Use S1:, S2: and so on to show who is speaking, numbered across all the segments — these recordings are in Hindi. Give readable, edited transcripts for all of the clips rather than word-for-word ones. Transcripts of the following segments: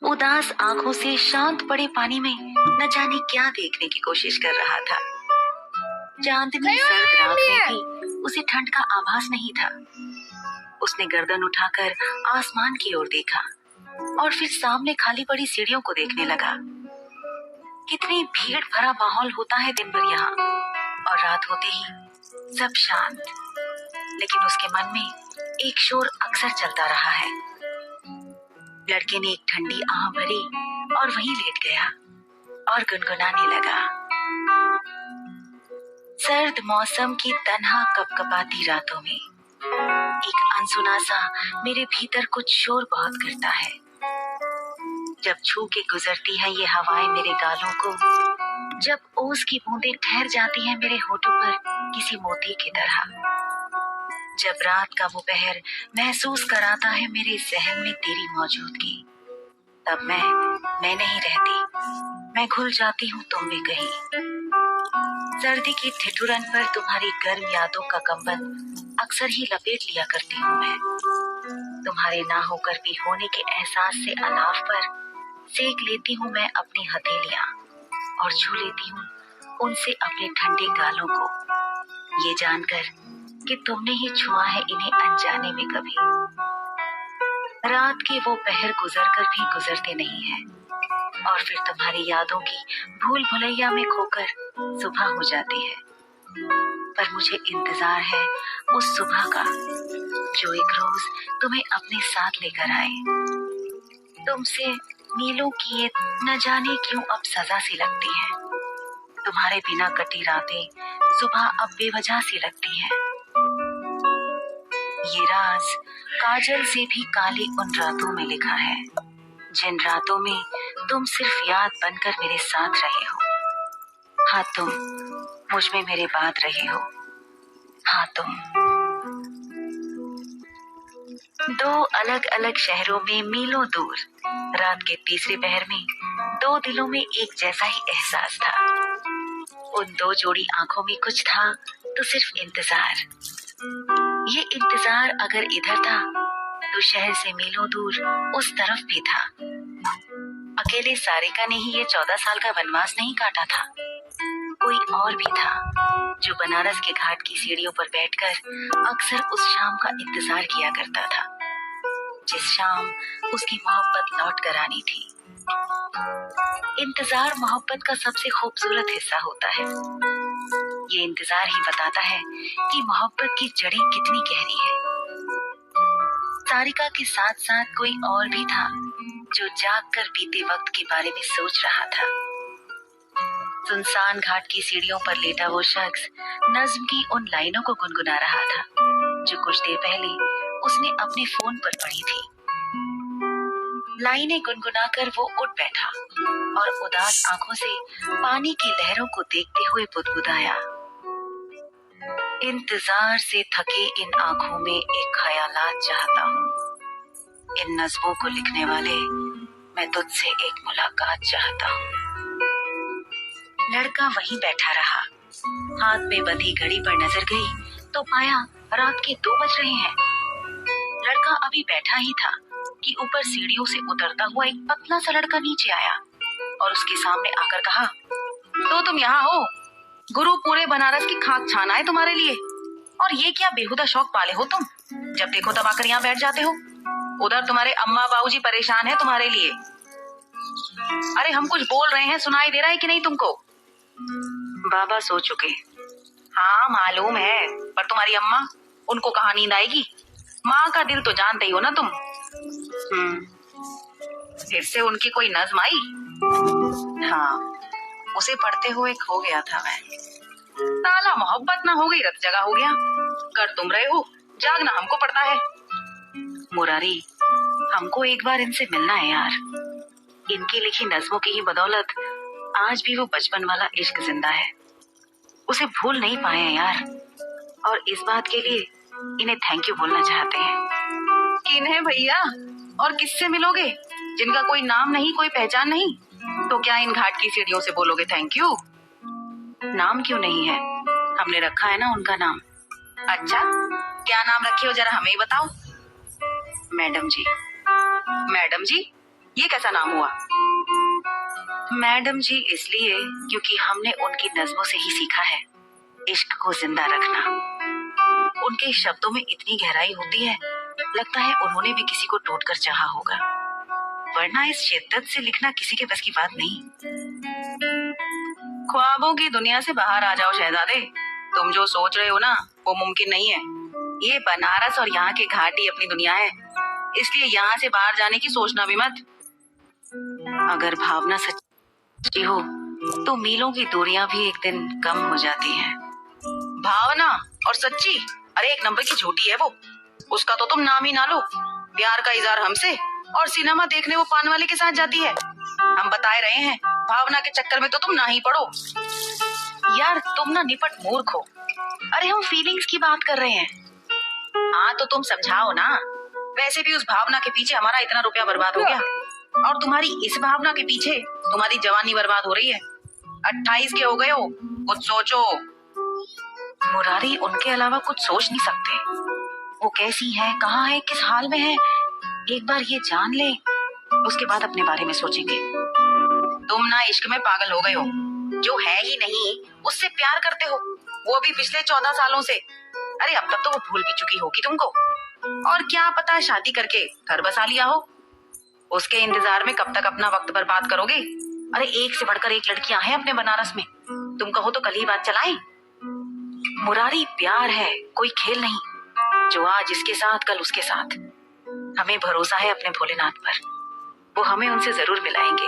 S1: उदास आंखों से शांत पड़े पानी में न जाने क्या देखने की कोशिश कर रहा था। चांदनी सर्द रात में भी उसे ठंड का आभास नहीं था। उसने गर्दन उठाकर आसमान की ओर देखा और फिर सामने खाली पड़ी सीढ़ियों को देखने लगा। कितनी भीड़ भरा माहौल होता है दिन भर यहाँ, और रात होते ही सब शांत। लेकिन उसके मन में एक शोर अक्सर चलता रहा है। लड़के ने एक ठंडी आह भरी और वहीं लेट गया और गुनगुनाने लगा। सर्द मौसम की तन्हा कपकपाती रातों में एक अनसुना सा मेरे भीतर कुछ शोर बहुत करता है। जब छू के गुजरती है ये हवाएं मेरे गालों को, जब ओस की बूंदें ठहर जाती हैं मेरे होठों पर किसी मोती की तरह, जब रात का वो पहर महसूस कराता है मेरे जहन में तेरी मौजूदगी, तब मैं नहीं रहती। मैं घुल जाती हूँ तुम में कहीं। सर्दी की ठिठुरन पर तुम्हारी गर्म यादों का कंबल अक्सर ही लपेट लिया करती हूँ मैं। तुम्हारे ना होकर भी होने के एहसास से अलाव पर सेक लेती हूँ मैं अपनी हथेलियां और छू लेती हूँ उनसे अपने ठंडे गालों को, ये जानकर कि तुमने ही छुआ है इन्हें अनजाने में कभी। रात के वो पहर गुजरकर भी गुजरते नहीं हैं और फिर तुम्हारी यादों की भूल भुलैया में खोकर सुबह हो जाती है। पर मुझे इंतजार है उस सुबह का जो एक रोज तुम्हें अपने साथ लेकर आए। तुमसे मीलों की ये न जाने क्यों अब सजा सी लगती है। तुम्हारे बिना कटी रातें सुबह अब बेवजह सी लगती हैं। ये राज काजल से भी काली उन रातों में लिखा है, जिन रातों में तुम सिर्फ याद बनकर मेरे साथ रहे हो। हाँ, तुम मुझ में मेरे बाद रहे हो। हाँ, तुम। दो अलग अलग शहरों में मीलों दूर, रात के तीसरे पहर में दो दिलों में एक जैसा ही एहसास था। उन दो जोड़ी आंखों में कुछ था तो सिर्फ इंतजार। ये इंतजार अगर इधर था तो शहर से मीलों दूर उस तरफ भी था। अकेले सारिका ने ही ये 14 साल का वनवास नहीं काटा था। कोई और भी था जो बनारस के घाट की सीढ़ियों पर बैठकर अक्सर उस शाम का इंतजार किया करता था, जिस शाम उसकी मोहब्बत लौट कर आनी थी। इंतजार मोहब्बत का सबसे खूबसूरत हिस्सा होता है। ये इंतजार ही बताता है कि मोहब्बत की जड़ें कितनी गहरी है। सारिका के साथ साथ कोई और भी था जो जागकर बीते वक्त के बारे में सोच रहा था। सुनसान घाट की सीढ़ियों पर लेटा वो शख्स नज्म की उन लाइनों को गुनगुना रहा था जो कुछ देर पहले उसने अपने फोन पर पढ़ी थी। लाइनें गुनगुनाकर वो उठ बैठा और उदास आंखों से पानी की लहरों को देखते हुए बुदबुदाया। इंतजार से थके इन आंखों में एक ख्यालात चाहता हूँ। इन नज़्मों को लिखने वाले, मैं तुझसे एक मुलाकात चाहता हूँ। लड़का वहीं बैठा रहा। हाथ में बंधी घड़ी पर नजर गई तो पाया रात के 2 बज रहे हैं। लड़का अभी बैठा ही था कि ऊपर सीढ़ियों से उतरता हुआ एक पतला सा लड़का नीचे आया और उसके सामने आकर कहा, तो तुम यहाँ हो? गुरु पूरे बनारस की खाक छाना है तुम्हारे लिए, और ये क्या बेहुदा शौक पाले हो तुम? जब देखो तब आकर यहाँ बैठ जाते हो। उधर तुम्हारे अम्मा बाबूजी परेशान है तुम्हारे लिए। अरे हम कुछ बोल रहे हैं, सुनाई दे रहा है कि नहीं तुमको? बाबा सो चुके। हाँ मालूम है, पर तुम्हारी अम्मा, उनको कहाँ नींद आएगी? माँ का दिल तो जानते ही हो ना तुम। फिर से उनकी कोई नज्म आई? हाँ, उसे पढ़ते हुए खो गया था मैं। साला मोहब्बत ना हो गई रत जगह हो गया। कर तुम रहे हो, जागना हमको पड़ता है। मुरारी, हमको एक बार इनसे मिलना है यार। इनकी लिखी नज्मों की ही बदौलत आज भी वो बचपन वाला इश्क जिंदा है। उसे भूल नहीं पाए हैं यार, और इस बात के लिए इन्हें थैंक यू बोलना चाहते हैं। किन्हें भैया? और किससे मिलोगे जिनका कोई नाम नहीं, कोई पहचान नहीं? तो क्या इन घाट की सीढ़ियों से बोलोगे थैंक यू? नाम क्यों नहीं है, हमने रखा है ना उनका नाम। अच्छा, क्या नाम रखे हो जरा हमें ही बताओ। मैडम जी। मैडम जी?
S2: ये कैसा नाम हुआ?
S1: मैडम जी इसलिए क्योंकि हमने उनकी नज्मों से ही सीखा है इश्क को जिंदा रखना। उनके शब्दों में इतनी गहराई होती है, लगता है उन्होंने भी किसी को टूट कर चाहा होगा, वरना इस शिद्दत से लिखना किसी के बस की बात नहीं।
S2: ख्वाबों की दुनिया से बाहर आ जाओ शहजादे। तुम जो सोच रहे हो ना वो मुमकिन नहीं है। ये बनारस और यहाँ के घाट ही अपनी दुनिया है, इसलिए यहाँ से बाहर जाने की सोचना भी मत।
S1: अगर भावना सच्ची हो तो मीलों की दूरियां भी एक दिन कम हो जाती हैं।
S2: भावना और सच्ची, अरे एक नंबर की झूठी है वो। उसका तो तुम नाम ही ना लो। प्यार का इजहार हमसे और सिनेमा देखने वो पान वाले के साथ जाती है। हम बताए रहे हैं, भावना के चक्कर में तो तुम ना ही पड़ो।
S1: यार तुम ना निपट मूर्ख हो। अरे हम फीलिंग्स की बात कर रहे हैं।
S2: हाँ तो तुम समझाओ ना। वैसे भी उस भावना के पीछे हमारा इतना रुपया बर्बाद हो गया, और तुम्हारी इस भावना के पीछे तुम्हारी जवानी बर्बाद हो रही है। 28 के हो गए हो, कुछ सोचो।
S1: मुरारी उनके अलावा कुछ सोच नहीं सकते। वो कैसी है, कहाँ है, किस हाल में है, एक बार ये जान ले, उसके बाद अपने बारे में सोचेंगे।
S2: तुम ना इश्क में पागल हो गए हो। जो है ही नहीं उससे प्यार करते हो, वो भी पिछले 14 सालों से। अरे अब तक तो वो भूल भी चुकी होगी तुमको, और क्या पता शादी करके घर बसा लिया हो। उसके इंतजार में कब तक अपना वक्त बर्बाद करोगे?
S1: अरे एक से बढ़कर एक लड़कियां हैं अपने बनारस में, तुम कहो तो कल ही बात चलाएं। मुरारी प्यार है, कोई खेल नहीं। जो आज इसके साथ कल उसके साथ। हमें भरोसा है अपने भोलेनाथ पर, वो हमें उनसे जरूर मिलाएंगे।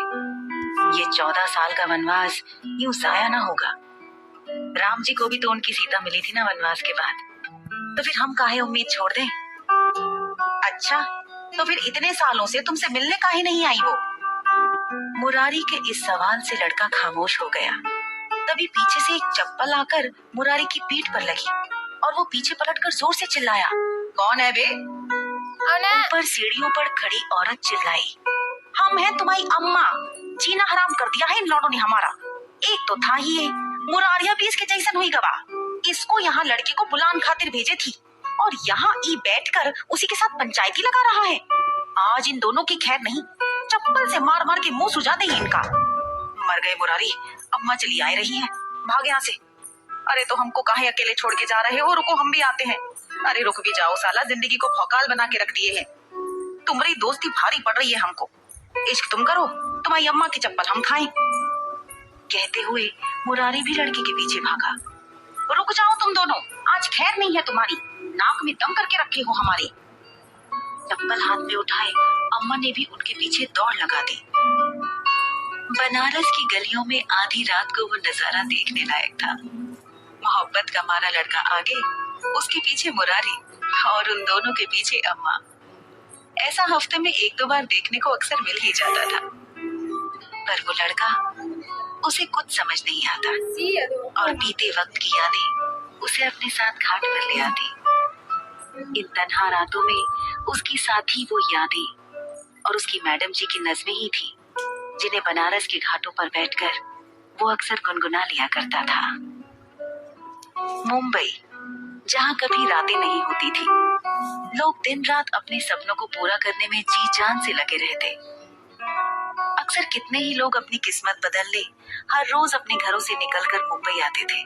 S1: ये 14 साल का वनवास यूं जाया ना होगा। राम जी को भी तो उनकी सीता मिली थी ना वनवास के बाद, तो फिर हम काहे उम्मीद छोड़ दें।
S2: अच्छा तो फिर इतने सालों से तुमसे मिलने काहे नहीं आई वो?
S1: मुरारी के इस सवाल से लड़का खामोश हो गया। तभी पीछे से एक चप्पल आकर मुरारी की पीठ पर लगी और वो पीछे पलटकर जोर से चिल्लाया,
S2: कौन है बे?
S1: ऊपर सीढ़ियों पर खड़ी औरत चिल्लाई, हम हैं तुम्हारी अम्मा। जीना हराम कर दिया है इन लौंडों ने हमारा। एक तो था ही ये मुरारिया भी इसके जैसन हुई गवाह। इसको यहाँ लड़के को बुलान खातिर भेजे थी और यहाँ ई बैठकर उसी के साथ पंचायती लगा रहा है। आज इन दोनों की खैर नहीं, चप्पल से मार मार के मुंह सुझा देंगे इनका।
S2: मर गए मुरारी, अम्मा चली आ रही हैं, भाग यहाँ से। अरे तो हमको काहे अकेले छोड़ के जा रहे हो? रुको हम भी आते हैं। अरे रुक भी जाओ साला, जिंदगी को भौकाल बना के रख दिए है। तुम्हारी दोस्ती भारी पड़ रही है हमको। इश्क तुम करो, तुम्हारी अम्मा की चप्पल हम खाएं।
S1: कहते हुए मुरारी भी लड़के के पीछे भागा।
S2: रुक जाओ तुम दोनों, आज खैर नहीं है तुम्हारी। नाक में दम करके रखे हो हमारे।
S1: चप्पल हाथ में उठाए अम्मा ने भी उनके पीछे दौड़ लगा दी। बनारस की गलियों में आधी रात को वो नजारा देखने लायक था। मोहब्बत का मारा लड़का आगे, उसके पीछे मुरारी और उन दोनों के पीछे अम्मा। ऐसा हफ्ते में 1-2 बार देखने को अक्सर मिल ही जाता था। पर वो लड़का, उसे कुछ समझ नहीं आता और बीते वक्त की यादें उसे अपने साथ घाट पर ले आती। इन तन्हा रातों में उसकी साथी वो यादें और उसकी मैडम जी की नज़्में ही थी, जिन्हें बनारस के घाटों पर बैठकर वो अक्सर गुनगुना लिया करता था। मुंबई, जहाँ कभी रातें नहीं होती थी, लोग दिन रात अपने सपनों को पूरा करने में जी जान से लगे रहते। अक्सर कितने ही लोग अपनी किस्मत बदलने हर रोज अपने घरों से निकलकर मुंबई आते थे,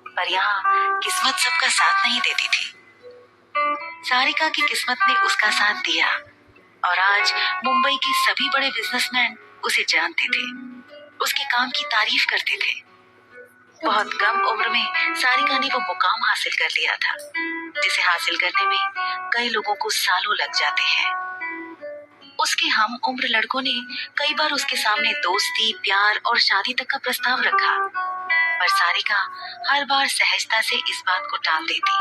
S1: पर यहाँ किस्मत सबका साथ नहीं देती थी। सारिका की किस्मत ने उसका साथ दिया और आज मुंबई के सभी बड़े बिजनेसमैन उसे जानते थे, उसके काम की तारीफ करते थे। बहुत कम उम्र में सारिका ने वो मुकाम हासिल कर लिया था, जिसे हासिल करने में कई लोगों को सालों लग जाते हैं। उसके हम उम्र लड़कों ने कई बार उसके सामने दोस्ती, प्यार और शादी तक का प्रस्ताव रखा, पर सारिका हर बार सहजता से इस बात को टाल देती।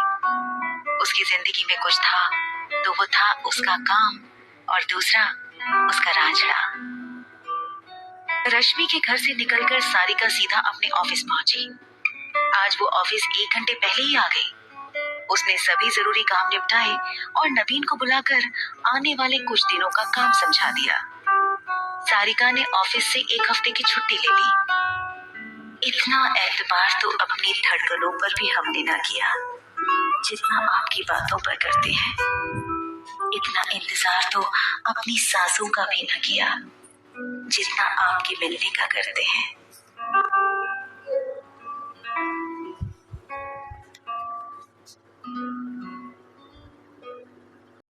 S1: उसकी जिंदगी में कुछ था तो वो था उसका काम और दूसरा उसका राजड़ा। रश्मि के घर से निकलकर सारिका सीधा अपने ऑफिस पहुंची। आज वो ऑफिस 1 घंटे पहले ही आ गई। उसने सभी जरूरी काम निपटाए और नवीन को बुलाकर आने वाले कुछ दिनों का काम समझा दिया। सारिका ने ऑफिस से 1 हफ्ते की छुट्टी ले ली। इतना एतबार तो अपनी धड़कनों पर भी हमने ना किया जितना आपकी बातों पर करते हैं। इतना इंतजार तो अपनी सासों का भी न किया जितना आपके मिलने का करते हैं।